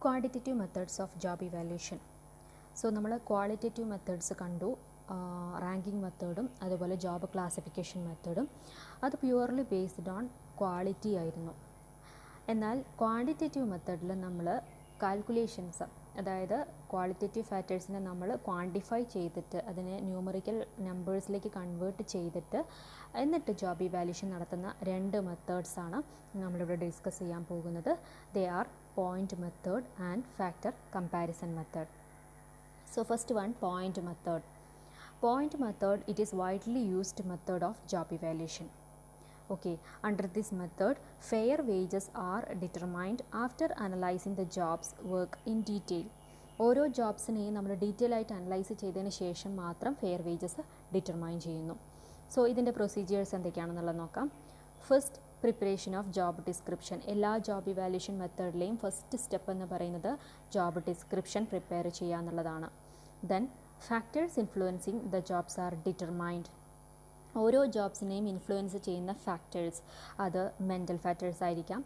Quantitative methods of job evaluation. So നമ്മൾ qualitative methods കണ്ടു, ranking മെത്തേഡും അതുപോലെ ജോബ് ക്ലാസിഫിക്കേഷൻ മെത്തേഡും. അത് പ്യുവർലി ബേസ്ഡ് ഓൺ ക്വാളിറ്റി ആയിരുന്നു. എന്നാൽ ക്വാണ്ടിറ്റേറ്റീവ് മെത്തേഡിൽ നമ്മൾ കാൽക്കുലേഷൻസ്, അതായത് ക്വാളിറ്റേറ്റീവ് ഫാക്ടേഴ്സിനെ നമ്മൾ ക്വാണ്ടിഫൈ ചെയ്തിട്ട് അതിനെ ന്യൂമറിക്കൽ നമ്പേഴ്സിലേക്ക് കൺവേർട്ട് ചെയ്തിട്ട് എന്നിട്ട് ജോബ് ഇവാലുവേഷൻ നടത്തുന്ന രണ്ട് മെത്തേഡ്സാണ് നമ്മളിവിടെ ഡിസ്കസ് ചെയ്യാൻ പോകുന്നത്. They are point method and factor comparison method. So first one, point method. Point method, it is widely used method of job evaluation. Okay, under this method, fair wages are determined after analyzing the job's work in detail. ഓരോ ജോബ്സിനെയും നമ്മൾ detail ആയിട്ട് analyse ചെയ്തതിന് ശേഷം മാത്രം fair wages determine ചെയ്യുന്നു. So ഇതിൻ്റെ procedures എന്തൊക്കെയാണെന്നുള്ളത് നോക്കാം. First, preparation of job description. എല്ലാ ജോബ് ഇവാലുവേഷൻ മെത്തേഡിലെയും ഫസ്റ്റ് സ്റ്റെപ്പ് എന്ന് പറയുന്നത് ജോബ് ഡിസ്ക്രിപ്ഷൻ പ്രിപ്പയർ ചെയ്യുക എന്നുള്ളതാണ്. Then factors influencing the jobs are determined. ഓരോ ജോബ്സിനെയും ഇൻഫ്ലുവൻസ് ചെയ്യുന്ന ഫാക്ടേഴ്സ്, അത് മെൻ്റൽ ഫാക്ടേഴ്സ് ആയിരിക്കാം,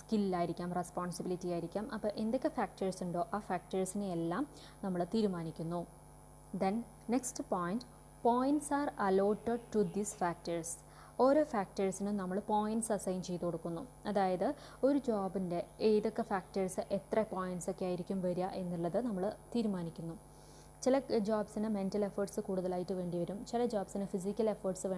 സ്കില്ലായിരിക്കാം, റെസ്പോൺസിബിലിറ്റി ആയിരിക്കാം. അപ്പോൾ എന്തൊക്കെ ഫാക്ടേഴ്സ് ഉണ്ടോ ആ ഫാക്ടേഴ്സിനെ എല്ലാം നമ്മൾ തീരുമാനിക്കുന്നു. Then next point, points are allotted to these factors. ഓരോ ഫാക്ടേഴ്സിനും നമ്മൾ പോയിൻറ്റ്സ് അസൈൻ ചെയ്ത് കൊടുക്കുന്നു. അതായത് ഒരു ജോബിൻ്റെ ഏതൊക്കെ ഫാക്ടേഴ്സ് എത്ര പോയിൻറ്റ്സൊക്കെ ആയിരിക്കും വരിക എന്നുള്ളത് നമ്മൾ തീരുമാനിക്കുന്നു. ചില ജോബ്സിന് മെൻ്റൽ എഫേർട്സ് കൂടുതലായിട്ട് വേണ്ടി വരും, ചില ജോബ്സിന് ഫിസിക്കൽ എഫേർട്സ്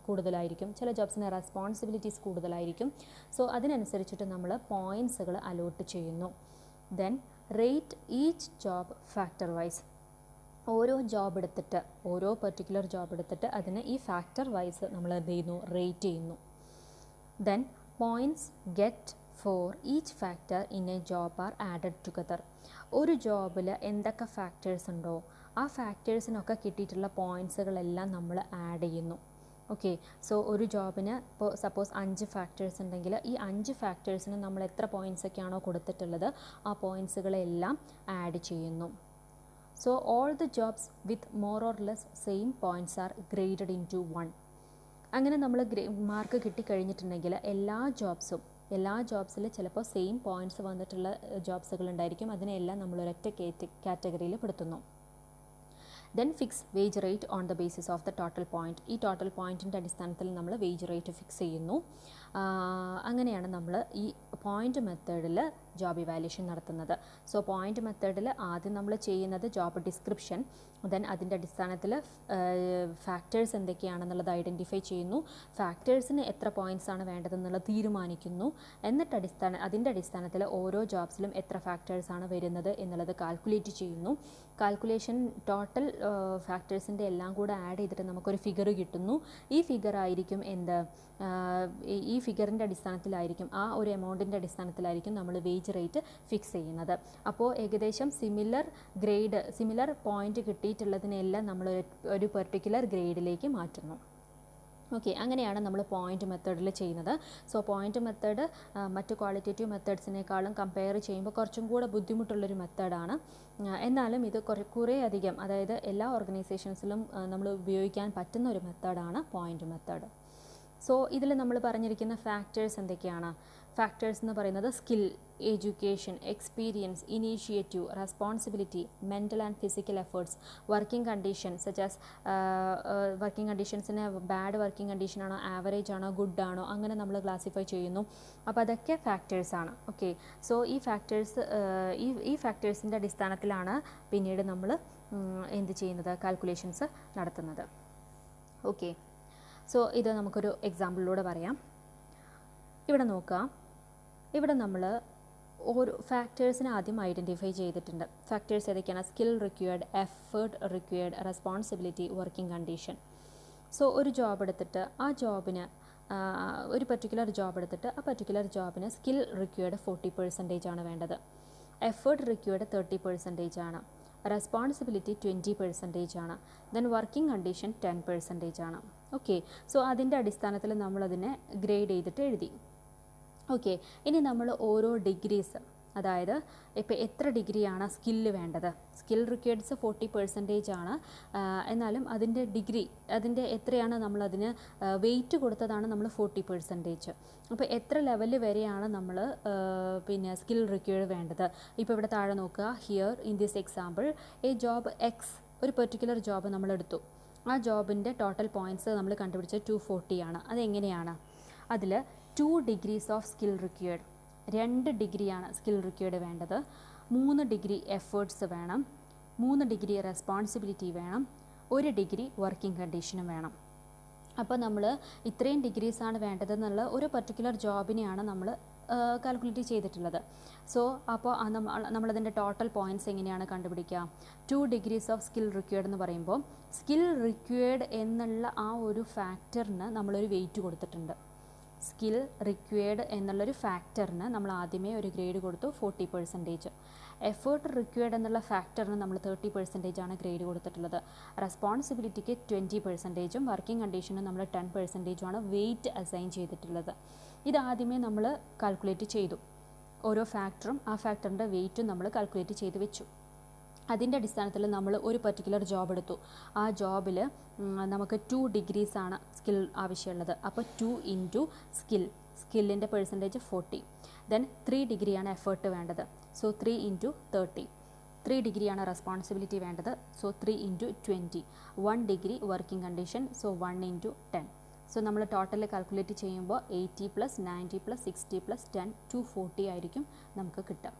കൂടുതലായിരിക്കും, ചില ജോബ്സിന് റെസ്പോൺസിബിലിറ്റീസ് കൂടുതലായിരിക്കും. സോ അതിനനുസരിച്ചിട്ട് നമ്മൾ പോയിൻറ്റ്സുകൾ അലോട്ട് ചെയ്യുന്നു. Then rate each job factor wise. ഓരോ ജോബ് എടുത്തിട്ട്, ഓരോ പെർട്ടിക്കുലർ ജോബ് എടുത്തിട്ട് അതിന് ഈ ഫാക്ടർ വൈസ് നമ്മൾ എന്ത് ചെയ്യുന്നു, റേറ്റ് ചെയ്യുന്നു. Then points get for each factor in a job are added together. ഒരു ജോബിൽ എന്തൊക്കെ ഫാക്ടേഴ്സ് ഉണ്ടോ ആ ഫാക്ടേഴ്സിനൊക്കെ കിട്ടിയിട്ടുള്ള പോയിൻറ്റ്സുകളെല്ലാം നമ്മൾ ആഡ് ചെയ്യുന്നു. ഓക്കെ, സോ ഒരു ജോബിന് ഇപ്പോൾ സപ്പോസ് 5 ഫാക്ടേഴ്സ് ഉണ്ടെങ്കിൽ ഈ 5 ഫാക്ടേഴ്സിന് നമ്മൾ എത്ര പോയിൻറ്റ്സൊക്കെയാണോ കൊടുത്തിട്ടുള്ളത് ആ പോയിൻറ്റ്സുകളെല്ലാം ആഡ് ചെയ്യുന്നു. So all the jobs with more or less same points are graded into 1. അങ്ങനെ നമ്മൾ മാർക്ക് കിട്ടിക്കഴിഞ്ഞിട്ടുണ്ടെങ്കിൽ എല്ലാ ജോബ്സിൽ ചിലപ്പോൾ സെയിം പോയിൻറ്റ്സ് വന്നിട്ടുള്ള ജോബ്സുകൾ ഉണ്ടായിരിക്കും. അതിനെല്ലാം നമ്മൾ ഒരൊറ്റ കാറ്റഗറിയിൽ പെടുത്തുന്നു. Then fix wage rate on the basis of the total point. ഈ ടോട്ടൽ പോയിൻറ്റിൻ്റെ അടിസ്ഥാനത്തിൽ നമ്മൾ വേജ് റേറ്റ് ഫിക്സ് ചെയ്യുന്നു. അങ്ങനെയാണ് നമ്മൾ ഈ പോയിൻ്റ് മെത്തേഡിൽ ജോബ് ഇവാലുവേഷൻ നടത്തുന്നത്. സോ പോയിൻ്റ് മെത്തേഡിൽ ആദ്യം നമ്മൾ ചെയ്യുന്നത് ജോബ് ഡിസ്ക്രിപ്ഷൻ, ദെൻ അതിൻ്റെ അടിസ്ഥാനത്തിൽ ഫാക്ടേഴ്സ് എന്തൊക്കെയാണെന്നുള്ളത് ഐഡൻറ്റിഫൈ ചെയ്യുന്നു, ഫാക്ടേഴ്സിന് എത്ര പോയിൻറ്റ്സ് ആണ് വേണ്ടതെന്നുള്ളത് തീരുമാനിക്കുന്നു. എന്നിട്ട് അതിൻ്റെ അടിസ്ഥാനത്തിൽ ഓരോ ജോബ്സിലും എത്ര ഫാക്ടേഴ്സാണ് വരുന്നത് എന്നുള്ളത് കാൽക്കുലേറ്റ് ചെയ്യുന്നു. കാൽക്കുലേഷൻ ടോട്ടൽ ഫാക്ടേഴ്സിൻ്റെ എല്ലാം കൂടെ ആഡ് ചെയ്തിട്ട് നമുക്കൊരു ഫിഗർ കിട്ടുന്നു. ഈ ഫിഗർ ആയിരിക്കും ഈ ഫിഗറിൻ്റെ അടിസ്ഥാനത്തിലായിരിക്കും, ആ ഒരു എമൗണ്ടിൻ്റെ അടിസ്ഥാനത്തിലായിരിക്കും നമ്മൾ വേജ് റേറ്റ് ഫിക്സ് ചെയ്യുന്നത്. അപ്പോൾ ഏകദേശം സിമിലർ പോയിൻ്റ് കിട്ടിയിട്ടുള്ളതിനെല്ലാം നമ്മൾ ഒരു പെർട്ടിക്കുലർ ഗ്രേഡിലേക്ക് മാറ്റുന്നു. ഓക്കെ, അങ്ങനെയാണ് നമ്മൾ പോയിൻ്റ് മെത്തേഡിൽ ചെയ്യുന്നത്. സോ പോയിൻ്റ് മെത്തേഡ് മറ്റ് ക്വാളിറ്റേറ്റീവ് മെത്തേഡ്സിനേക്കാളും കമ്പയർ ചെയ്യുമ്പോൾ കുറച്ചും കൂടെ ബുദ്ധിമുട്ടുള്ളൊരു മെത്തേഡാണ്. എന്നാലും ഇത് കുറേ അധികം, അതായത് എല്ലാ ഓർഗനൈസേഷൻസിലും നമ്മൾ ഉപയോഗിക്കാൻ പറ്റുന്ന ഒരു മെത്തേഡാണ് പോയിൻ്റ് മെത്തേഡ്. സോ ഇതിൽ നമ്മൾ പറഞ്ഞിരിക്കുന്ന ഫാക്ടേഴ്സ് എന്തൊക്കെയാണ്? ഫാക്ടേഴ്സ് എന്ന് പറയുന്നത് skill, education, experience, initiative, responsibility, mental and physical efforts, working condition such as working കണ്ടീഷൻസിന് ബാഡ് വർക്കിംഗ് കണ്ടീഷനാണോ, ആവറേജ് ആണോ, ഗുഡ് ആണോ, അങ്ങനെ നമ്മൾ ക്ലാസിഫൈ ചെയ്യുന്നു. അപ്പോൾ അതൊക്കെ ഫാക്ടേഴ്സാണ്. ഓക്കെ, സോ ഈ ഫാക്ടേഴ്സിൻ്റെ അടിസ്ഥാനത്തിലാണ് പിന്നീട് നമ്മൾ എന്ത് ചെയ്യുന്നത്, കാൽക്കുലേഷൻസ് നടത്തുന്നത്. ഓക്കെ, സോ ഇത് നമുക്കൊരു എക്സാമ്പിളിലൂടെ പറയാം. ഇവിടെ നോക്കാം. ഇവിടെ നമ്മൾ ഓരോ ഫാക്ടേഴ്സിനെ ആദ്യം ഐഡൻറ്റിഫൈ ചെയ്തിട്ടുണ്ട്. ഫാക്ടേഴ്സ് ഏതൊക്കെയാണ്? Skill required, effort required, responsibility, working condition. So ഒരു ജോബ് എടുത്തിട്ട് ആ ജോബിന് ഒരു പർട്ടിക്കുലർ ജോബ് എടുത്തിട്ട് ആ പർട്ടിക്കുലർ ജോബിന് സ്കിൽ റിക്വയർഡ് 40% ആണ് വേണ്ടത്, എഫേർട്ട് റിക്വയർഡ് 30% ആണ്, റെസ്പോൺസിബിലിറ്റി 20% ആണ്, ദെൻ വർക്കിംഗ് കണ്ടീഷൻ 10% ആണ്. ഓക്കെ, സോ അതിൻ്റെ അടിസ്ഥാനത്തിൽ നമ്മളതിനെ ഗ്രേഡ് ചെയ്തിട്ട് എഴുതി. ഓക്കെ, ഇനി നമ്മൾ ഓരോ ഡിഗ്രീസ്, അതായത് ഇപ്പോൾ എത്ര ഡിഗ്രിയാണ് സ്കില്ല് വേണ്ടത്. സ്കിൽ റിക്വയർഡ്സ് 40% ആണ്. എന്നാലും അതിൻ്റെ എത്രയാണ് നമ്മളതിന് വെയിറ്റ് കൊടുത്തതാണ് നമ്മൾ 40%. അപ്പോൾ എത്ര ലെവൽ വരെയാണ് നമ്മൾ പിന്നെ സ്കിൽ റിക്വയർഡ് വേണ്ടത്. ഇപ്പോൾ ഇവിടെ താഴെ നോക്കുക, here in this example A job X, ഒരു പെർട്ടിക്കുലർ ജോബ് നമ്മളെടുത്തു. ആ ജോബിൻ്റെ ടോട്ടൽ പോയിൻറ്റ്സ് നമ്മൾ കണ്ടുപിടിച്ചത് 240 ആണ്. അതെങ്ങനെയാണ്? അതിൽ 2 ഡിഗ്രീസ് ഓഫ് സ്കിൽ റിക്വയർഡ്, 2 ഡിഗ്രിയാണ് സ്കിൽ റിക്വയർഡ് വേണ്ടത്. 3 ഡിഗ്രി എഫേർട്സ് വേണം, 3 ഡിഗ്രി റെസ്പോൺസിബിലിറ്റി വേണം, 1 ഡിഗ്രി വർക്കിംഗ് കണ്ടീഷനും വേണം. അപ്പോൾ നമ്മൾ ഇത്രയും ഡിഗ്രീസാണ് വേണ്ടതെന്നുള്ള ഒരു പർട്ടിക്കുലർ ജോബിനെയാണ് നമ്മൾ കാൽക്കുലേറ്റ് ചെയ്തിട്ടുള്ളത്. സോ അപ്പോൾ നമ്മളതിൻ്റെ ടോട്ടൽ പോയിൻറ്റ്സ് എങ്ങനെയാണ് കണ്ടുപിടിക്കുക? 2 ഡിഗ്രീസ് ഓഫ് സ്കിൽ റിക്വയർഡ് എന്ന് പറയുമ്പോൾ സ്കിൽ റിക്വയർഡ് എന്നുള്ള ആ ഒരു ഫാക്ടറിന് നമ്മളൊരു വെയിറ്റ് കൊടുത്തിട്ടുണ്ട്. സ്കിൽ റിക്വയർഡ് എന്നുള്ളൊരു ഫാക്ടറിന് നമ്മൾ ആദ്യമേ ഒരു ഗ്രേഡ് കൊടുത്തു 40%. എഫേർട്ട് റിക്വയർഡ് എന്നുള്ള ഫാക്ടറിന് നമ്മൾ 30% ആണ് ഗ്രേഡ് കൊടുത്തിട്ടുള്ളത്. റെസ്പോൺസിബിലിറ്റിക്ക് 20%ഉം വർക്കിംഗ് കണ്ടീഷനും നമ്മൾ 10%ഉം ആണ് വെയിറ്റ് അസൈൻ ചെയ്തിട്ടുള്ളത്. ഇതാദ്യമേ നമ്മൾ കാൽക്കുലേറ്റ് ചെയ്തു. ഓരോ ഫാക്ടറും ആ ഫാക്ടറിൻ്റെ വെയിറ്റും നമ്മൾ കാൽക്കുലേറ്റ് ചെയ്ത് വെച്ചു. അതിൻ്റെ അടിസ്ഥാനത്തിൽ നമ്മൾ ഒരു പർട്ടിക്കുലർ ജോബ് എടുത്തു. ആ ജോബിൽ നമുക്ക് 2 ഡിഗ്രീസാണ് സ്കിൽ ആവശ്യമുള്ളത്. അപ്പോൾ 2 ഇൻറ്റു സ്കില്ലിൻ്റെ പെർസെൻറ്റേജ് 40. ദെൻ 3 ഡിഗ്രിയാണ് എഫേർട്ട് വേണ്ടത്. So 3 into 30. 3 ഡിഗ്രിയാണ് റെസ്പോൺസിബിലിറ്റി വേണ്ടത്. So 3 into 20. 1 degree working condition. So 1 into 10. So നമ്മൾ ടോട്ടൽ കാൽക്കുലേറ്റ് ചെയ്യുമ്പോൾ 80 + 90 + 60 + 10 240 ആയിരിക്കും നമുക്ക് കിട്ടുക.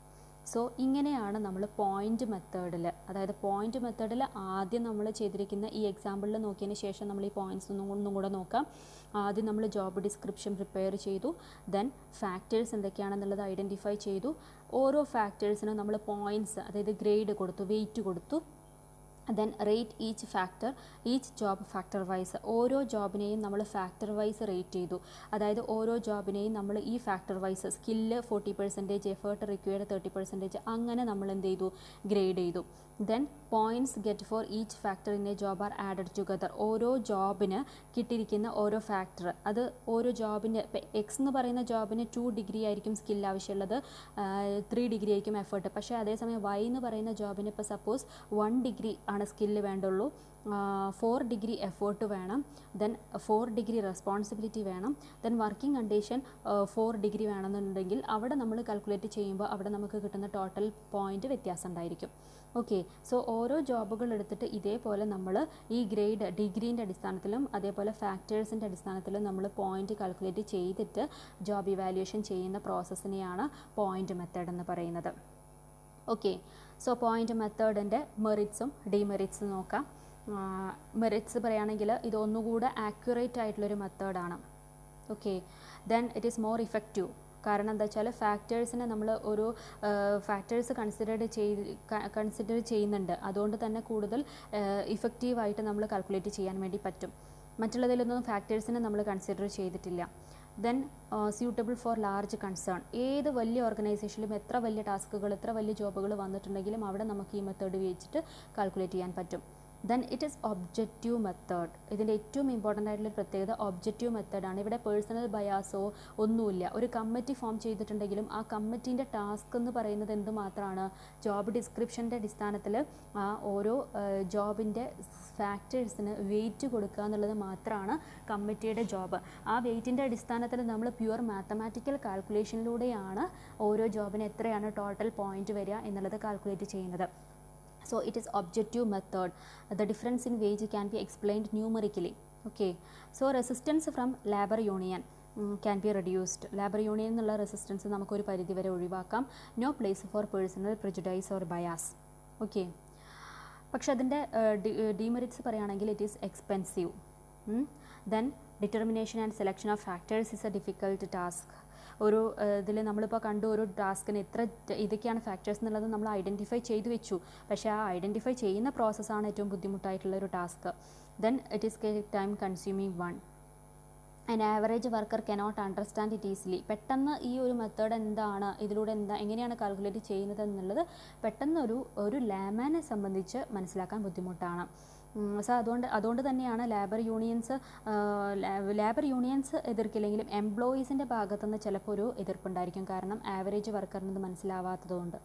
സോ ഇങ്ങനെയാണ് നമ്മൾ പോയിൻ്റ് മെത്തേഡിൽ, അതായത് പോയിൻ്റ് മെത്തേഡിൽ ആദ്യം നമ്മൾ ചെയ്തിരിക്കുന്ന ഈ എക്സാമ്പിളിൽ നോക്കിയതിന് ശേഷം നമ്മൾ ഈ പോയിൻറ്റ്സ് ഒന്നും കൂടെ നോക്കാം. ആദ്യം നമ്മൾ ജോബ് ഡിസ്ക്രിപ്ഷൻ പ്രിപ്പയർ ചെയ്തു. ദെൻ ഫാക്ടേഴ്സ് എന്തൊക്കെയാണെന്നുള്ളത് ഐഡൻറ്റിഫൈ ചെയ്തു. ഓരോ ഫാക്ടേഴ്സിനും നമ്മൾ പോയിൻറ്റ്സ്, അതായത് ഗ്രേഡ് കൊടുത്തു, വെയിറ്റ് കൊടുത്തു. Then rate each job factor wise. ഓരോ ജോബിനെയും നമ്മൾ ഫാക്ടർ വൈസ് റേറ്റ് ചെയ്തു. അതായത് ഓരോ ജോബിനെയും നമ്മൾ ഈ factor wise skill 40%, effort required 30%, അങ്ങനെ നമ്മൾ എന്ത് ചെയ്തു? ഗ്രേഡ് ചെയ്തു. Then points get for each factor in a job are added together. ഓരോ ജോബിന് കിട്ടിയിരിക്കുന്ന ഓരോ ഫാക്ടർ, അത് ഓരോ ജോബിൻ്റെ, ഇപ്പോൾ എക്സ് എന്ന് പറയുന്ന ജോബിന് 2 ഡിഗ്രി ആയിരിക്കും സ്കിൽ ആവശ്യമുള്ളത്, 3 ഡിഗ്രി ആയിരിക്കും എഫേർട്ട്. പക്ഷേ അതേസമയം വൈ എന്ന് പറയുന്ന ജോബിന് ഇപ്പോൾ സപ്പോസ് 1 ഡിഗ്രി ആണ് സ്കില്ല് വേണ്ടുള്ളൂ, 4 ഡിഗ്രി എഫേർട്ട് വേണം, ദെൻ 4 ഡിഗ്രി റെസ്പോൺസിബിലിറ്റി വേണം, ദെൻ വർക്കിംഗ് കണ്ടീഷൻ 4 ഡിഗ്രി വേണമെന്നുണ്ടെങ്കിൽ അവിടെ നമ്മൾ കാൽക്കുലേറ്റ് ചെയ്യുമ്പോൾ അവിടെ നമുക്ക് കിട്ടുന്ന ടോട്ടൽ പോയിൻ്റ് വ്യത്യാസം ഉണ്ടായിരിക്കും. ഓക്കെ, സോ ഓരോ ജോബുകൾ എടുത്തിട്ട് ഇതേപോലെ നമ്മൾ ഈ ഗ്രേഡ് ഡിഗ്രീൻ്റെ അടിസ്ഥാനത്തിലും അതേപോലെ ഫാക്ടേഴ്സിൻ്റെ അടിസ്ഥാനത്തിലും നമ്മൾ പോയിൻ്റ് കാൽക്കുലേറ്റ് ചെയ്തിട്ട് ജോബ് ഇവാലുവേഷൻ ചെയ്യുന്ന പ്രോസസ്സിനെയാണ് പോയിൻ്റ് മെത്തേഡ് എന്ന് പറയുന്നത്. ഓക്കെ, സോ പോയിൻ്റ് മെത്തേഡിൻ്റെ മെറിറ്റ്സും ഡിമെറിറ്റ്സും നോക്കാം. മെറിറ്റ്സ് പറയുകയാണെങ്കിൽ ഇത് ഒന്നുകൂടെ ആക്യുറേറ്റ് ആയിട്ടുള്ളൊരു മെത്തേഡാണ്. Okay, then it is more effective. കാരണം എന്താ വെച്ചാൽ ഫാക്ടേഴ്സിനെ നമ്മൾ ഒരു ഫാക്ടേഴ്സ് കൺസിഡർ ചെയ്യുന്നുണ്ട്. അതുകൊണ്ട് തന്നെ കൂടുതൽ ഇഫക്റ്റീവായിട്ട് നമ്മൾ കാൽക്കുലേറ്റ് ചെയ്യാൻ വേണ്ടി പറ്റും. മറ്റുള്ളതിലൊന്നും ഫാക്ടേഴ്സിനെ നമ്മൾ കൺസിഡർ ചെയ്തിട്ടില്ല. Then suitable for large concern. ഏത് വലിയ ഓർഗനൈസേഷനിലും എത്ര വലിയ ടാസ്കുകൾ, എത്ര വലിയ ജോബുകൾ വന്നിട്ടുണ്ടെങ്കിലും അവിടെ നമുക്ക് ഈ മെത്തേഡ് ഉപയോഗിച്ചിട്ട് കാൽക്കുലേറ്റ് ചെയ്യാൻ പറ്റും. Then it is objective method. ഇതിൻ്റെ ഏറ്റവും ഇമ്പോർട്ടൻ്റ് ആയിട്ടുള്ള പ്രത്യേകത ഒബ്ജക്റ്റീവ് മെത്തേഡാണ്. ഇവിടെ പേഴ്സണൽ ബയാസോ ഒന്നുമില്ല. ഒരു കമ്മിറ്റി ഫോം ചെയ്തിട്ടുണ്ടെങ്കിലും ആ കമ്മിറ്റീൻ്റെ ടാസ്ക് എന്ന് പറയുന്നത് എന്തുമാത്രമാണ്? ജോബ് ഡിസ്ക്രിപ്ഷൻ്റെ അടിസ്ഥാനത്തിൽ ആ ഓരോ ജോബിൻ്റെ ഫാക്ടേഴ്സിന് വെയിറ്റ് കൊടുക്കുക എന്നുള്ളത് മാത്രമാണ് കമ്മിറ്റിയുടെ ജോബ്. ആ വെയിറ്റിൻ്റെ അടിസ്ഥാനത്തിൽ നമ്മൾ പ്യുവർ മാത്തമാറ്റിക്കൽ കാൽക്കുലേഷനിലൂടെയാണ് ഓരോ ജോബിന് എത്രയാണ് ടോട്ടൽ പോയിൻ്റ് വരിക എന്നുള്ളത് കാൽക്കുലേറ്റ് ചെയ്യുന്നത്. So it is objective method. The difference in wage can be explained numerically. Okay, so resistance from labor union can be reduced. Labor union എന്നുള്ള റെസിസ്റ്റൻസ് നമുക്കൊരു പരിധി വരെ ഒഴിവാക്കാം. No place for personal prejudice or bias. Okay, പക്ഷെ അതിൻ്റെ demerits പറയുകയാണെങ്കിൽ it is expensive. Then determination and selection of factors is A difficult task. ഒരു ഇതിൽ നമ്മളിപ്പോൾ കണ്ടു ഒരു ടാസ്കിന് ഇതൊക്കെയാണ് ഫാക്ടേഴ്സ് എന്നുള്ളത് നമ്മൾ ഐഡൻറ്റിഫൈ ചെയ്തു വെച്ചു. പക്ഷേ ആ ഐഡൻറ്റിഫൈ ചെയ്യുന്ന പ്രോസസ്സാണ് ഏറ്റവും ബുദ്ധിമുട്ടായിട്ടുള്ളൊരു task. Then it is time consuming one. An average worker cannot understand it easily. പെട്ടെന്ന് ഈ ഒരു മെത്തേഡ് എന്താണ്, ഇതിലൂടെ എങ്ങനെയാണ് കാൽക്കുലേറ്റ് ചെയ്യുന്നത് എന്നുള്ളത് പെട്ടെന്ന് ഒരു ലാമാനെ സംബന്ധിച്ച് മനസ്സിലാക്കാൻ ബുദ്ധിമുട്ടാണ്. സോ അതുകൊണ്ട് തന്നെയാണ് ലേബർ യൂണിയൻസ് എതിർക്കില്ലെങ്കിലും എംപ്ലോയീസിൻ്റെ ഭാഗത്തുനിന്ന് ചിലപ്പോൾ ഒരു എതിർപ്പുണ്ടായിരിക്കും, കാരണം ആവറേജ് വർക്കറിനത് മനസ്സിലാവാത്തതുകൊണ്ട്.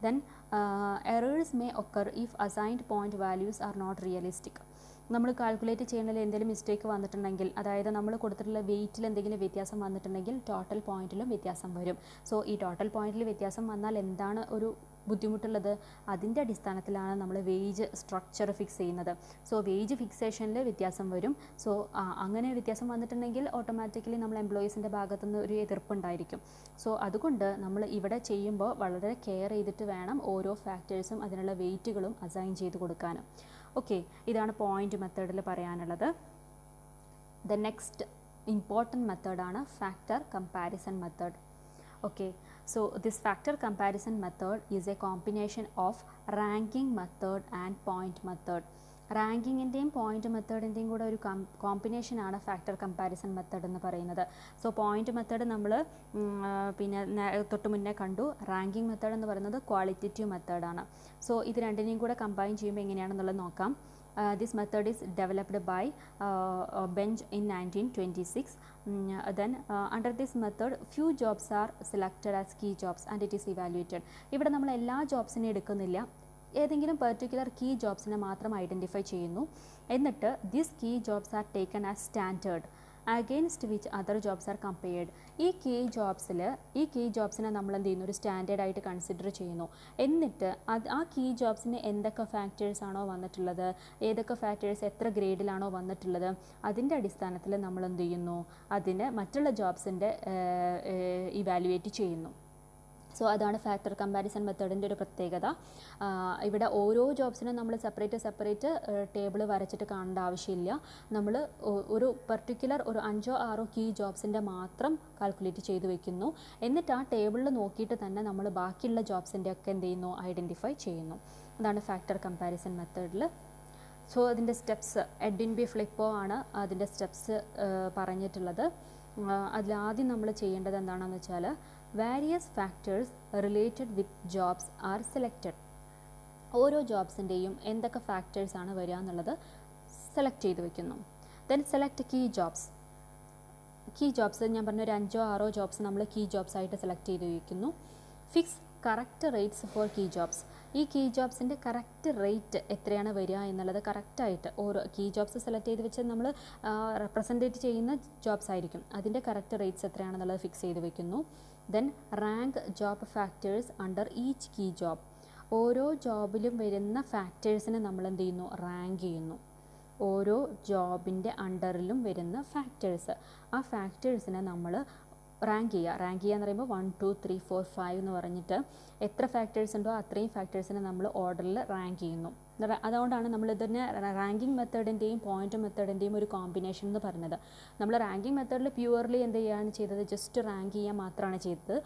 Then errors may occur if assigned point values are not realistic. നമ്മൾ കാൽക്കുലേറ്റ് ചെയ്യുന്നതിൽ എന്തെങ്കിലും മിസ്റ്റേക്ക് വന്നിട്ടുണ്ടെങ്കിൽ, അതായത് നമ്മൾ കൊടുത്തിട്ടുള്ള വെയിറ്റിൽ എന്തെങ്കിലും വ്യത്യാസം വന്നിട്ടുണ്ടെങ്കിൽ ടോട്ടൽ പോയിന്റിലും വ്യത്യാസം വരും. സോ ഈ ടോട്ടൽ പോയിന്റിൽ വ്യത്യാസം വന്നാൽ എന്താണ് ഒരു ബുദ്ധിമുട്ടുള്ളത്, അതിൻ്റെ അടിസ്ഥാനത്തിലാണ് നമ്മൾ വേജ് സ്ട്രക്ചർ ഫിക്സ് ചെയ്യുന്നത്. സോ വേജ് ഫിക്സേഷനിൽ വ്യത്യാസം വരും. സോ അങ്ങനെ വ്യത്യാസം വന്നിട്ടുണ്ടെങ്കിൽ ഓട്ടോമാറ്റിക്കലി നമ്മൾ എംപ്ലോയീസിൻ്റെ ഭാഗത്തുനിന്ന് ഒരു എതിർപ്പുണ്ടായിരിക്കും. സോ അതുകൊണ്ട് നമ്മൾ ഇവിടെ ചെയ്യുമ്പോൾ വളരെ കെയർ ചെയ്തിട്ട് വേണം ഓരോ ഫാക്ടേഴ്സും അതിനുള്ള വെയിറ്റുകളും അസൈൻ ചെയ്ത് കൊടുക്കാനും. ഓക്കെ, ഇതാണ് പോയിന്റ് മെത്തേഡിൽ പറയാനുള്ളത്. ദ നെക്സ്റ്റ് ഇമ്പോർട്ടൻറ്റ് മെത്തേഡാണ് factor comparison method. Okay, so this factor comparison method is a combination of ranking method and point method. റാങ്കിങ്ങിൻ്റെയും പോയിൻ്റ് മെത്തേഡിൻ്റെയും കൂടെ ഒരു കോമ്പിനേഷനാണ് ഫാക്ടർ കമ്പാരിസൺ മെത്തേഡ് എന്ന് പറയുന്നത്. സോ പോയിൻ്റ് മെത്തേഡ് നമ്മൾ തൊട്ട് മുന്നേ കണ്ടു. റാങ്കിങ് മെത്തേഡ് എന്ന് പറയുന്നത് ക്വാളിറ്റേറ്റീവ് മെത്തേഡാണ്. സോ ഇത് രണ്ടിനെയും കൂടെ കമ്പൈൻ ചെയ്യുമ്പോൾ എങ്ങനെയാണെന്നുള്ളത് നോക്കാം. This method is developed by Bench in 1926. Then under this method few jobs are selected as key jobs and it is evaluated. ഇവിടെ നമ്മൾ എല്ലാ ജോബ്സിനെ എടുക്കുന്നില്ല, ഏതെങ്കിലും പെർട്ടിക്കുലർ കീ ജോബ്സിനെ മാത്രം ഐഡൻറ്റിഫൈ ചെയ്യുന്നു. എന്നിട്ട് this key jobs are taken as standard against which other jobs are compared. ഈ key ജോബ്സിനെ നമ്മൾ എന്ത് ചെയ്യുന്നു, ഒരു സ്റ്റാൻഡേർഡായിട്ട് കൺസിഡർ ചെയ്യുന്നു. എന്നിട്ട് ആ കീ ജോബ്സിന് എന്തൊക്കെ ഫാക്ടേഴ്സ് ആണോ വന്നിട്ടുള്ളത്, ഏതൊക്കെ ഫാക്ടേഴ്സ് എത്ര ഗ്രേഡിലാണോ വന്നിട്ടുള്ളത്, അതിൻ്റെ അടിസ്ഥാനത്തിൽ നമ്മൾ എന്ത് ചെയ്യുന്നു, അതിന് മറ്റുള്ള ജോബ്സിൻ്റെ ഇവാലുവേറ്റ് ചെയ്യുന്നു. സോ അതാണ് ഫാക്ടർ കമ്പാരിസൺ മെത്തേഡിൻ്റെ ഒരു പ്രത്യേകത. ഇവിടെ ഓരോ ജോബ്സിനും നമ്മൾ സെപ്പറേറ്റ് ടേബിൾ വരച്ചിട്ട് കാണേണ്ട ആവശ്യമില്ല. നമ്മൾ ഒരു പർട്ടിക്കുലർ ഒരു 5 or 6 കീ ജോബ്സിൻ്റെ മാത്രം കാൽക്കുലേറ്റ് ചെയ്ത് വെക്കുന്നു. എന്നിട്ട് ആ ടേബിളിൽ നോക്കിയിട്ട് തന്നെ നമ്മൾ ബാക്കിയുള്ള ജോബ്സിൻ്റെ ഒക്കെ എന്ത് ചെയ്യുന്നു, ഐഡൻറ്റിഫൈ ചെയ്യുന്നു. അതാണ് ഫാക്ടർ കമ്പാരിസൺ മെത്തേഡിൽ. സോ അതിൻ്റെ സ്റ്റെപ്സ് എഡ്വിൻ ബി ഫ്ലിപ്പോ ആണ് അതിൻ്റെ സ്റ്റെപ്സ് പറഞ്ഞിട്ടുള്ളത്. അതിലാദ്യം നമ്മൾ ചെയ്യേണ്ടത് എന്താണെന്ന് വെച്ചാൽ various factors related with jobs R selected. ഓരോ ജോബ്സിൻ്റെയും എന്തൊക്കെ ഫാക്ടേഴ്സാണ് വരിക എന്നുള്ളത് സെലക്ട് ചെയ്ത് വെക്കുന്നു. ദെൻ സെലക്ട് കീ ജോബ്സ് ഞാൻ പറഞ്ഞ ഒരു 5 or 6 ജോബ്സ് നമ്മൾ കീ ജോബ്സ് ആയിട്ട് സെലക്ട് ചെയ്ത് വയ്ക്കുന്നു. Fix correct rates for key jobs. ഈ കീ ജോബ്സിൻ്റെ കറക്റ്റ് റേറ്റ് എത്രയാണ് വരിക എന്നുള്ളത് കറക്റ്റായിട്ട് ഓരോ കീ ജോബ്സ് സെലക്ട് ചെയ്ത് വെച്ച് നമ്മൾ റെപ്രസെൻറ്റേറ്റ് ചെയ്യുന്ന ജോബ്സ് ആയിരിക്കും, അതിൻ്റെ കറക്റ്റ് റേറ്റ്സ് എത്രയാണെന്നുള്ളത് ഫിക്സ് ചെയ്ത് വെക്കുന്നു. Then rank job factors under each key job. ഓരോ ജോബിലും വരുന്ന ഫാക്ടേഴ്സിനെ നമ്മൾ എന്ത് ചെയ്യുന്നു, റാങ്ക് ചെയ്യുന്നു. ഓരോ ജോബിൻ്റെ അണ്ടറിലും വരുന്ന ഫാക്ടേഴ്സ്, ആ ഫാക്ടേഴ്സിനെ നമ്മൾ റാങ്ക് ചെയ്യുക എന്ന് പറയുമ്പോൾ 1 2 3 4 5 എന്ന് പറഞ്ഞിട്ട് എത്ര ഫാക്ടേഴ്സ് ഉണ്ടോ അത്രയും ഫാക്ടേഴ്സിനെ നമ്മൾ ഓർഡറിൽ റാങ്ക് ചെയ്യുന്നു. അതുകൊണ്ടാണ് നമ്മൾ ഇതിനെ റാങ്കിങ് മെത്തേഡിൻ്റെയും പോയിൻ്റ് മെത്തേഡിൻ്റെയും ഒരു കോമ്പിനേഷൻ എന്ന് പറഞ്ഞത്. നമ്മൾ റാങ്കിങ് മെത്തേഡിൽ പ്യുവർലി എന്ത് ചെയ്യുകയാണ് ചെയ്തത്, ജസ്റ്റ് റാങ്ക് ചെയ്യാൻ മാത്രമാണ് ചെയ്തത്.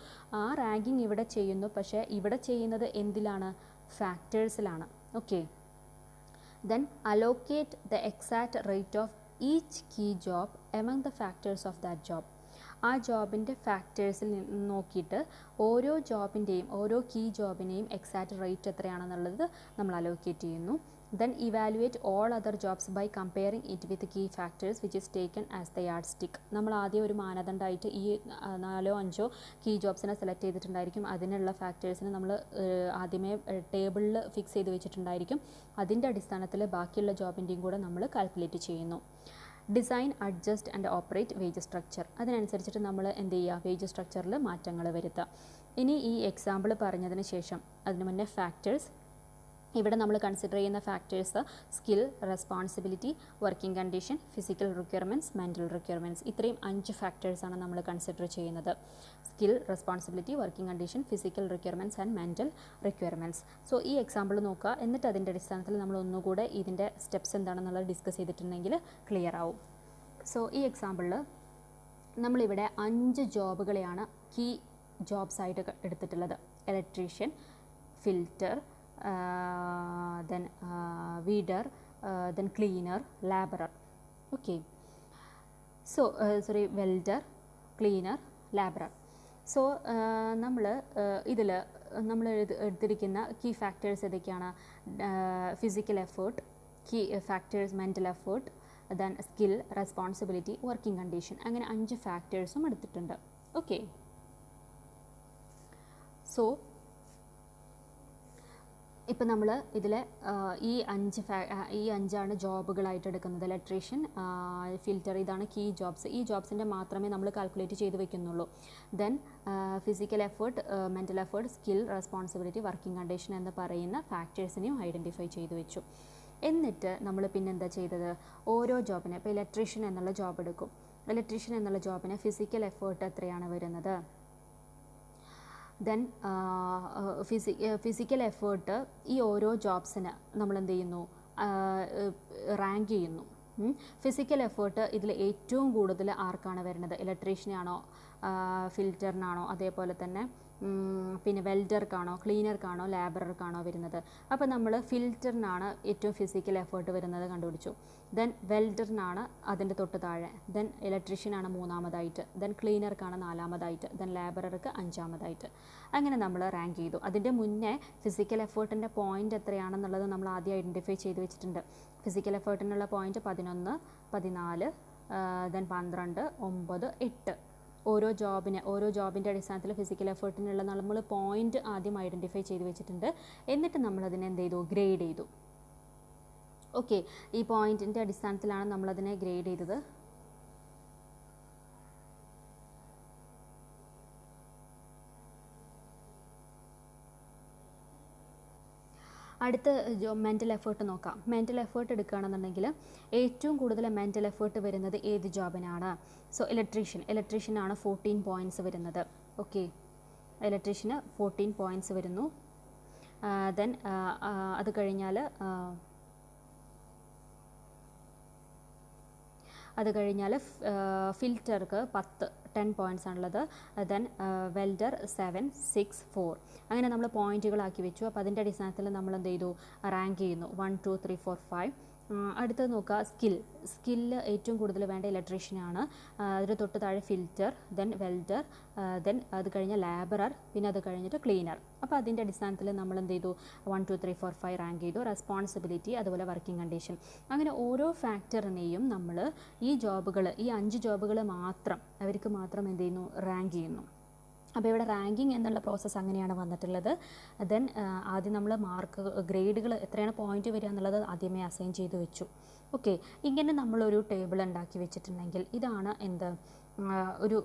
ആ റാങ്കിങ് ഇവിടെ ചെയ്യുന്നു, പക്ഷേ ഇവിടെ ചെയ്യുന്നത് എന്തിലാണ്, ഫാക്ടേഴ്സിലാണ്. Okay, then allocate the exact rate of each key job among the factors of that job. ആ ജോബിൻ്റെ ഫാക്ടേഴ്സിൽ നോക്കിയിട്ട് ഓരോ ജോബിൻ്റെയും ഓരോ കീ ജോബിനെയും എക്സാക്റ്റ് റേറ്റ് എത്രയാണെന്നുള്ളത് നമ്മൾ അലോക്കേറ്റ് ചെയ്യുന്നു. Then evaluate all other jobs by comparing it with key factors which is taken as the yardstick. നമ്മൾ ആദ്യം ഒരു മാനദണ്ഡമായിട്ട് ഈ 4 or 5 കീ ജോബ്സിനെ സെലക്ട് ചെയ്തിട്ടുണ്ടായിരിക്കും. അതിനുള്ള ഫാക്ടേഴ്സിന് നമ്മൾ ആദ്യമേ ടേബിളിൽ ഫിക്സ് ചെയ്ത് വെച്ചിട്ടുണ്ടായിരിക്കും. അതിൻ്റെ അടിസ്ഥാനത്തിൽ ബാക്കിയുള്ള ജോബിൻ്റെയും കൂടെ നമ്മൾ കാൽക്കുലേറ്റ് ചെയ്യുന്നു. Design, adjust and operate wage structure. അതിനനുസരിച്ചിട്ട് നമ്മൾ എന്ത് ചെയ്യുക, വേജ് സ്ട്രക്ചറിൽ മാറ്റങ്ങൾ വരുത്തുക. ഇനി ഈ എക്സാമ്പിൾ പറഞ്ഞതിന് ശേഷം അതിന് മുന്നേ ഫാക്ടേഴ്സ്, ഇവിടെ നമ്മൾ കൺസിഡർ ചെയ്യുന്ന factors skill, responsibility, working condition, physical requirements, mental requirements. ഇത്രയും 5 ഫാക്ടേഴ്സാണ് നമ്മൾ കൺസിഡർ ചെയ്യുന്നത്. Skill, responsibility, working condition, physical requirements and mental requirements. So ഈ എക്സാമ്പിൾ നോക്കുക, എന്നിട്ട് അതിൻ്റെ അടിസ്ഥാനത്തിൽ നമ്മൾ ഒന്നുകൂടെ ഇതിൻ്റെ സ്റ്റെപ്സ് എന്താണെന്നുള്ളത് ഡിസ്കസ് ചെയ്തിട്ടുണ്ടെങ്കിൽ ക്ലിയർ ആവും. സോ ഈ എക്സാമ്പിളിൽ നമ്മളിവിടെ 5 ജോബുകളെയാണ് കീ ജോബ്സ് ആയിട്ട് എടുത്തിട്ടുള്ളത്. Electrician, filter, then weeder, then cleaner, laborer. Okay, so welder, cleaner, laborer. So നമ്മൾ ഇതിൽ നമ്മൾ എടുത്തിരിക്കുന്ന കീ ഫാക്ടേഴ്സ് ഏതൊക്കെയാണ്, physical effort, key factors mental effort, then skill, responsibility, working condition, അങ്ങനെ 5 ഫാക്ടേഴ്സും എടുത്തിട്ടുണ്ട്. ഓക്കെ, സോ ഇപ്പം നമ്മൾ ഇതിൽ ഈ അഞ്ചാണ് ജോബുകളായിട്ട് എടുക്കുന്നത്. ഇലക്ട്രീഷ്യൻ, ഫിൽറ്റർ, ഇതാണ് കീ ജോബ്സ്. ഈ ജോബ്സിൻ്റെ മാത്രമേ നമ്മൾ കാൽക്കുലേറ്റ് ചെയ്ത് വെക്കുന്നുള്ളൂ. Then physical effort, mental effort, skill, responsibility, working condition എന്ന് പറയുന്ന ഫാക്ടേഴ്സിനെയും ഐഡൻറ്റിഫൈ ചെയ്ത് വെച്ചു. എന്നിട്ട് നമ്മൾ പിന്നെന്താ ചെയ്തത്, ഓരോ ജോബിനെ, ഇപ്പോൾ ഇലക്ട്രീഷ്യൻ എന്നുള്ള ജോബ് എടുക്കും. ഇലക്ട്രീഷ്യൻ എന്നുള്ള ജോബിന് ഫിസിക്കൽ എഫേർട്ട് എത്രയാണ് വരുന്നത്, ദെൻ ഫിസിക്കൽ എഫേർട്ട് ഈ ഓരോ ജോബ്സിന് നമ്മൾ എന്ത് ചെയ്യുന്നു, റാങ്ക് ചെയ്യുന്നു. ഫിസിക്കൽ എഫേർട്ട് ഇതിൽ ഏറ്റവും കൂടുതൽ ആർക്കാണ് വരുന്നത്, ഇലക്ട്രീഷ്യനാണോ, ഫിൽറ്ററിനാണോ, അതേപോലെ തന്നെ പിന്നെ വെൽഡർക്കാണോ, ക്ലീനർക്കാണോ, ലാബറർക്കാണോ വരുന്നത്. അപ്പോൾ നമ്മൾ ഫിൽറ്ററിനാണ് ഏറ്റവും ഫിസിക്കൽ എഫേർട്ട് വരുന്നത് കണ്ടുപിടിച്ചു. ദെൻ വെൽഡറിനാണ് അതിൻ്റെ തൊട്ട് താഴെ, ദെൻ ഇലക്ട്രീഷ്യനാണ് മൂന്നാമതായിട്ട്, ദെൻ ക്ലീനർക്കാണ് നാലാമതായിട്ട്, ദെൻ ലാബറർക്ക് അഞ്ചാമതായിട്ട്. അങ്ങനെ നമ്മൾ റാങ്ക് ചെയ്തു. അതിൻ്റെ മുന്നേ ഫിസിക്കൽ എഫേർട്ടിൻ്റെ പോയിൻ്റ് എത്രയാണെന്നുള്ളത് നമ്മൾ ആദ്യം ഐഡൻറ്റിഫൈ ചെയ്ത് വെച്ചിട്ടുണ്ട്. ഫിസിക്കൽ എഫേർട്ടിനുള്ള പോയിൻ്റ് 11, 14, ദെൻ 12, 9, 8. ഓരോ ജോബിൻ്റെ അടിസ്ഥാനത്തിൽ ഫിസിക്കൽ എഫേർട്ടിനുള്ള നമ്മൾ പോയിൻ്റ് ആദ്യം ഐഡൻറ്റിഫൈ ചെയ്ത് വെച്ചിട്ടുണ്ട്. എന്നിട്ട് നമ്മളതിനെ എന്ത് ചെയ്തു, ഗ്രേഡ് ചെയ്തു. ഓക്കെ, ഈ പോയിൻറ്റിൻ്റെ അടിസ്ഥാനത്തിലാണ് നമ്മളതിനെ ഗ്രേഡ് ചെയ്തത്. അടുത്ത മെൻ്റൽ എഫേർട്ട് നോക്കാം. മെൻ്റൽ എഫേർട്ട് എടുക്കുകയാണെന്നുണ്ടെങ്കിൽ ഏറ്റവും കൂടുതൽ മെൻ്റൽ എഫേർട്ട് വരുന്നത് ഏത് ജോബിനാണ്? സോ ഇലക്ട്രീഷ്യനാണ് 14 പോയിൻറ്റ്സ് വരുന്നത്. ഓക്കെ, ഇലക്ട്രീഷ്യന് 14 പോയിൻറ്റ്സ് വരുന്നു. ദെൻ അത് കഴിഞ്ഞാൽ ഫിൽറ്റർക്ക് 10 പോയിൻറ്റ്സ് ആണുള്ളത്. Then welder 7, 6, 4. അങ്ങനെ നമ്മൾ പോയിൻറ്റുകളാക്കി വെച്ചു. അപ്പോൾ അതിൻ്റെ അടിസ്ഥാനത്തിൽ നമ്മൾ എന്ത് ചെയ്തു, റാങ്ക് ചെയ്യുന്നു. 1, 2, 3, 4, 5. അടുത്തത് നോക്കുക, സ്കില്ല് ഏറ്റവും കൂടുതൽ വേണ്ട ഇലക്ട്രീഷ്യനാണ്. അതിന് തൊട്ട് താഴെ ഫിൽറ്റർ, ദെൻ വെൽഡർ, ദെൻ അത് കഴിഞ്ഞ ലാബറർ, പിന്നെ അത് കഴിഞ്ഞിട്ട് ക്ലീനർ. അപ്പോൾ അതിൻ്റെ അടിസ്ഥാനത്തിൽ നമ്മൾ എന്ത് ചെയ്തു, 1, 2, 3, 4, 5 റാങ്ക് ചെയ്തു. റെസ്പോൺസിബിലിറ്റി, അതുപോലെ വർക്കിംഗ് കണ്ടീഷൻ, അങ്ങനെ ഓരോ ഫാക്ടറിനെയും നമ്മൾ ഈ 5 ജോബുകൾ മാത്രം എന്ത് ചെയ്യുന്നു, റാങ്ക് ചെയ്യുന്നു. അപ്പോൾ ഇവിടെ റാങ്കിങ് എന്നുള്ള പ്രോസസ്സ് അങ്ങനെയാണ് വന്നിട്ടുള്ളത്. ദെൻ ആദ്യം നമ്മൾ ഗ്രേഡുകൾ എത്രയാണ് പോയിൻ്റ് വരിക എന്നുള്ളത് ആദ്യമേ അസൈൻ ചെയ്ത് വെച്ചു. ഓക്കെ, ഇങ്ങനെ നമ്മളൊരു ടേബിൾ ഉണ്ടാക്കി വെച്ചിട്ടുണ്ടെങ്കിൽ ഇതാണ് ഒരു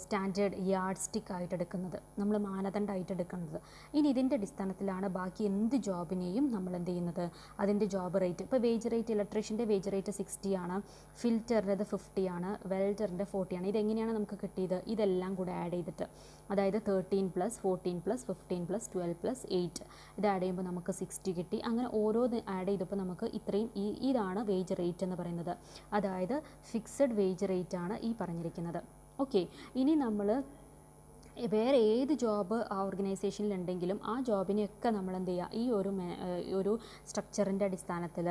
സ്റ്റാൻഡേർഡ് യാർഡ് സ്റ്റിക്ക് ആയിട്ട് എടുക്കുന്നത്, നമ്മൾ മാനദണ്ഡമായിട്ട് എടുക്കുന്നത്. ഇനി ഇതിൻ്റെ അടിസ്ഥാനത്തിലാണ് ബാക്കി എന്ത് ജോബിനെയും നമ്മൾ എന്ത് ചെയ്യുന്നത്, അതിൻ്റെ ജോബ് റേറ്റ്. ഇപ്പോൾ വേജ് റേറ്റ്, ഇലക്ട്രീഷ്യൻ്റെ വേജ് റേറ്റ് 60 ആണ്, ഫിൽറ്ററിൻ്റെ 50 ആണ്, വെൽഡറിൻ്റെ 40 ആണ്. ഇതെങ്ങനെയാണ് നമുക്ക് കിട്ടിയത്, ഇതെല്ലാം കൂടെ ആഡ് ചെയ്തിട്ട്, അതായത് 13 + 14 + 15 + 12 + 8 ഇത് ആഡ് ചെയ്യുമ്പോൾ നമുക്ക് 60 കിട്ടി. അങ്ങനെ ഓരോന്ന് ആഡ് ചെയ്തപ്പോൾ നമുക്ക് ഇത്രയും ഇതാണ് വേജ് റേറ്റ് എന്ന് പറയുന്നത്. അതായത് ഫിക്സഡ് വേജ് റേറ്റ് ആണ് ഈ പറഞ്ഞിരിക്കുന്നത്. ഓക്കെ, ഇനി നമ്മൾ വേറെ ഏത് ജോബ് ആ ഓർഗനൈസേഷനിലുണ്ടെങ്കിലും ആ ജോബിനെയൊക്കെ നമ്മൾ എന്ത് ചെയ്യുക, ഈ ഒരു സ്ട്രക്ചറിൻ്റെ അടിസ്ഥാനത്തിൽ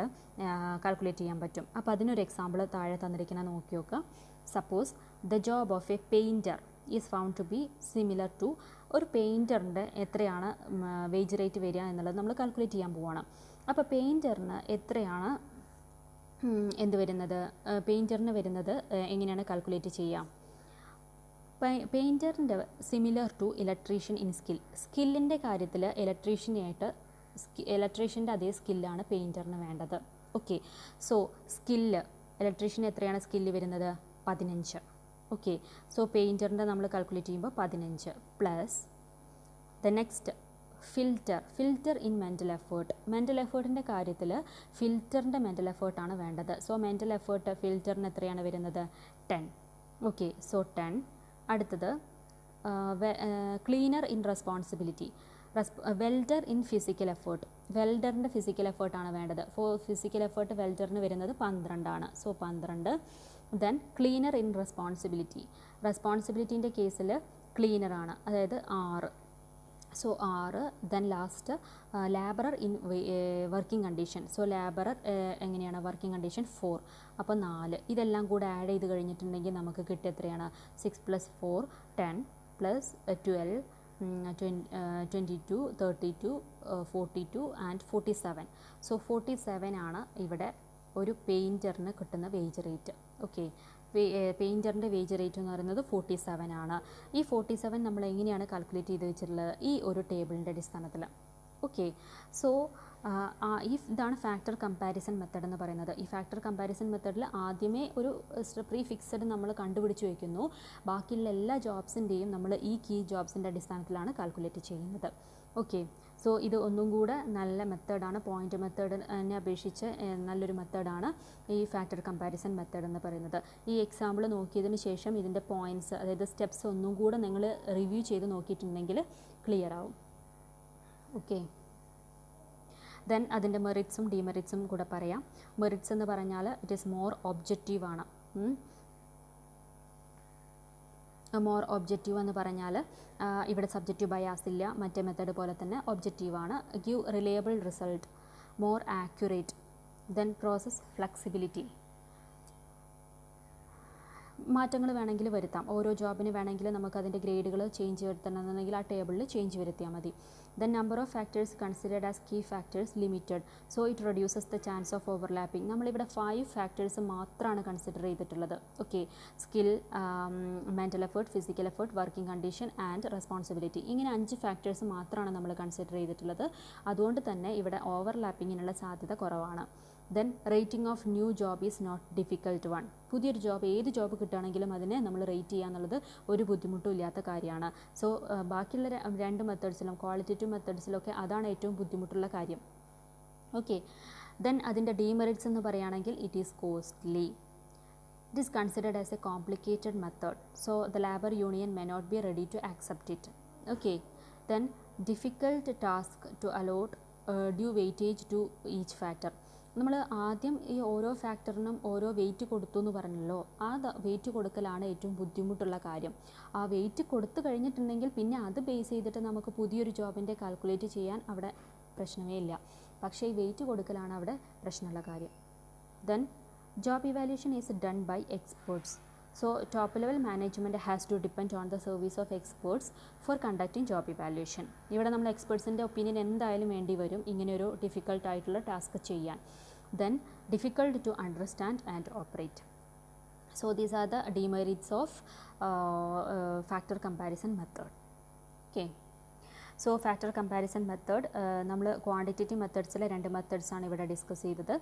കാൽക്കുലേറ്റ് ചെയ്യാൻ പറ്റും. അപ്പോൾ അതിനൊരു എക്സാമ്പിൾ താഴെ തന്നിരിക്കുന്ന നോക്കി നോക്കുക. Suppose the job of a painter is found to be similar to, ഒരു പെയിൻറ്ററിൻ്റെ എത്രയാണ് വേജ് റേറ്റ് വരിക എന്നുള്ളത് നമ്മൾ കാൽക്കുലേറ്റ് ചെയ്യാൻ പോവുകയാണ്. അപ്പോൾ പെയിൻറ്ററിന് എത്രയാണ് പെയിൻറ്ററിന് വരുന്നത് എങ്ങനെയാണ് കാൽക്കുലേറ്റ് ചെയ്യുക? പെയിൻറ്ററിൻ്റെ സിമിലർ ടു ഇലക്ട്രീഷ്യൻ ഇൻ സ്കില്ലിൻ്റെ കാര്യത്തിൽ ഇലക്ട്രീഷ്യൻ്റെ അതേ സ്കില്ലാണ് പെയിൻറ്ററിന് വേണ്ടത്. ഓക്കെ, സോ ഇലക്ട്രീഷ്യന് എത്രയാണ് സ്കില്ല് വരുന്നത്? 15. ഓക്കെ, സോ പെയിൻറ്ററിൻ്റെ നമ്മൾ കാൽക്കുലേറ്റ് ചെയ്യുമ്പോൾ 15 plus the next filter in mental എഫേർട്ടിൻ്റെ കാര്യത്തിൽ ഫിൽറ്ററിൻ്റെ മെൻ്റൽ എഫേർട്ടാണ് വേണ്ടത്. സോ മെൻ്റൽ എഫേർട്ട് ഫിൽറ്ററിന് എത്രയാണ് വരുന്നത്? 10. Okay, so 10. അടുത്തത് cleaner in responsibility, welder in physical effort, വെൽഡറിൻ്റെ ഫിസിക്കൽ എഫേർട്ടാണ് വേണ്ടത്. ഫിസിക്കൽ എഫേർട്ട് വെൽഡറിന് വരുന്നത് 12 ആണ്. സോ 12. ദെൻ ക്ലീനർ ഇൻ റെസ്പോൺസിബിലിറ്റീൻ്റെ കേസിൽ ക്ലീനറാണ്, അതായത് 6. So 6. Then last labourer in working condition. So labourer എങ്ങനെയാണ് വർക്കിംഗ് കണ്ടീഷൻ? 4. അപ്പോൾ 4. ഇതെല്ലാം കൂടെ ആഡ് ചെയ്ത് കഴിഞ്ഞിട്ടുണ്ടെങ്കിൽ നമുക്ക് കിട്ടിയ എത്രയാണ്? 6 + 4 10 + 12 22, 32, 42 ആൻഡ് 47. സോ 47 ആണ് ഇവിടെ ഒരു പെയിൻറ്ററിന് കിട്ടുന്ന വേജ് റേറ്റ്. ഓക്കെ, പെയിൻറ്ററിൻ്റെ വേജ് റേറ്റ് എന്ന് പറയുന്നത് 47 ആണ്. ഈ 47 നമ്മൾ എങ്ങനെയാണ് കാൽക്കുലേറ്റ് ചെയ്ത് വെച്ചിട്ടുള്ളത്? ഈ ഒരു ടേബിളിൻ്റെ അടിസ്ഥാനത്തിൽ. ഓക്കെ, സോ ഇതാണ് ഫാക്ടർ കമ്പാരിസൺ മെത്തേഡ് എന്ന് പറയുന്നത്. ഈ ഫാക്ടർ കമ്പാരിസൺ മെത്തേഡിൽ ആദ്യമേ ഒരു പ്രീ ഫിക്സഡ് നമ്മൾ കണ്ടുപിടിച്ച് വയ്ക്കുന്നു. ബാക്കിയുള്ള എല്ലാ ജോബ്സിൻ്റെയും നമ്മൾ ഈ കീ ജോബ്സിൻ്റെ അടിസ്ഥാനത്തിലാണ് കാൽക്കുലേറ്റ് ചെയ്യുന്നത്. ഓക്കെ, സോ ഇത് ഒന്നും കൂടെ നല്ല മെത്തേഡാണ്. പോയിൻ്റ് മെത്തേഡിനെ അപേക്ഷിച്ച് നല്ലൊരു മെത്തേഡാണ് ഈ ഫാക്ടർ കമ്പാരിസൺ മെത്തേഡ് എന്ന് പറയുന്നത്. ഈ എക്സാമ്പിൾ നോക്കിയതിന് ശേഷം ഇതിൻ്റെ പോയിൻറ്റ്സ്, അതായത് സ്റ്റെപ്സ് ഒന്നും കൂടെ നിങ്ങൾ റിവ്യൂ ചെയ്ത് നോക്കിയിട്ടുണ്ടെങ്കിൽ ക്ലിയർ ആവും. ഓക്കെ, ദെൻ അതിൻ്റെ മെറിറ്റ്സും ഡിമെറിറ്റ്സും കൂടെ പറയാം. മെറിറ്റ്സ് എന്ന് പറഞ്ഞാൽ ഇറ്റ് ഈസ് മോർ ഒബ്ജക്റ്റീവാണ്. മോർ ഒബ്ജക്റ്റീവ് എന്ന് പറഞ്ഞാൽ ഇവിടെ സബ്ജക്റ്റീവ് ബയാസ് ഇല്ല. മറ്റേ മെത്തേഡ് പോലെ തന്നെ ഒബ്ജക്റ്റീവാണ്. Give reliable result, more accurate. Then process flexibility. മാറ്റങ്ങൾ വേണമെങ്കിൽ വരുത്താം. ഓരോ ജോബിന് വേണമെങ്കിൽ നമുക്ക് അതിൻ്റെ ഗ്രേഡുകൾ ചേഞ്ച് വരുത്തണമെന്നുണ്ടെങ്കിൽ ആ ടേബിളിൽ ചേഞ്ച് വരുത്തിയാൽ മതി. Then number of factors considered as key factors limited, so it reduces the chance of overlapping. നമ്മളിവിടെ 5 ഫാക്ടേഴ്സ് മാത്രമാണ് കൺസിഡർ ചെയ്തിട്ടുള്ളത്. Okay, skill, mental effort, physical effort, working condition and responsibility. ഇങ്ങനെ 5 ഫാക്ടേഴ്സ് മാത്രമാണ് നമ്മൾ കൺസിഡർ ചെയ്തിട്ടുള്ളത്. അതുകൊണ്ട് തന്നെ ഇവിടെ ഓവർലാപ്പിങ്ങിനുള്ള സാധ്യത കുറവാണ്. Then rating of new job is not difficult one. പുതിയൊരു ജോബ്, ഏത് ജോബ് കിട്ടുകയാണെങ്കിലും അതിനെ നമ്മൾ റേറ്റ് ചെയ്യുക എന്നുള്ളത് ഒരു ബുദ്ധിമുട്ടും ഇല്ലാത്ത കാര്യമാണ്. സോ ബാക്കിയുള്ള 2 മെത്തേഡ്സിലും, ക്വാളിറ്റേറ്റീവ് മെത്തേഡ്സിലൊക്കെ അതാണ് ഏറ്റവും ബുദ്ധിമുട്ടുള്ള കാര്യം. ഓക്കെ, ദെൻ അതിൻ്റെ ഡിമെറിറ്റ്സ് എന്ന് പറയുകയാണെങ്കിൽ it is costly. It is considered as a complicated method, so the labour union may not be ready to accept it. Okay, then difficult task to allot due weightage to each factor. നമ്മൾ ആദ്യം ഈ ഓരോ ഫാക്ടറിനും ഓരോ wait കൊടുത്തു എന്ന് പറഞ്ഞല്ലോ. ആ wait കൊടുക്കലാണ് ഏറ്റവും ബുദ്ധിമുട്ടുള്ള കാര്യം. ആ വെയിറ്റ് കൊടുത്തു കഴിഞ്ഞിട്ടുണ്ടെങ്കിൽ പിന്നെ അത് ബേസ് ചെയ്തിട്ട് നമുക്ക് പുതിയൊരു ജോബിൻ്റെ കാൽക്കുലേറ്റ് ചെയ്യാൻ അവിടെ പ്രശ്നമേ ഇല്ല. പക്ഷേ ഈ വെയിറ്റ് കൊടുക്കലാണ് അവിടെ പ്രശ്നമുള്ള കാര്യം. Then job evaluation is done by experts. So top level management has to depend on the service of experts for conducting job evaluation. ഇവിടെ നമ്മൾ എക്സ്പേർട്സിൻ്റെ ഒപ്പീനിയൻ എന്തായാലും വേണ്ടി വരും ഇങ്ങനെ ഒരു ഡിഫിക്കൽട്ട് ആയിട്ടുള്ള ടാസ്ക് ചെയ്യാൻ. Then difficult to understand and operate. So these are the demerits of factor comparison method. Okay. So factor comparison method നമ്മൾ ക്വാണ്ടിറ്റേറ്റീവ് മെത്തേഡ്സിലെ 2 മെത്തേഡ്സാണ് ഇവിടെ ഡിസ്കസ് ചെയ്തത്.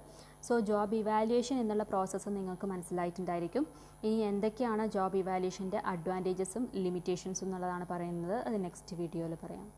സോ ജോബ് ഇവാലുവേഷൻ എന്നുള്ള പ്രോസസ്സ് നിങ്ങൾക്ക് മനസ്സിലായിട്ടുണ്ടായിരിക്കും. ഇനി എന്തൊക്കെയാണ് ജോബ് ഇവാലുവേഷൻ്റെ അഡ്വാൻറ്റേജസും ലിമിറ്റേഷൻസും എന്നുള്ളതാണ് പറയുന്നത്. അത് നെക്സ്റ്റ് വീഡിയോയിൽ പറയാം.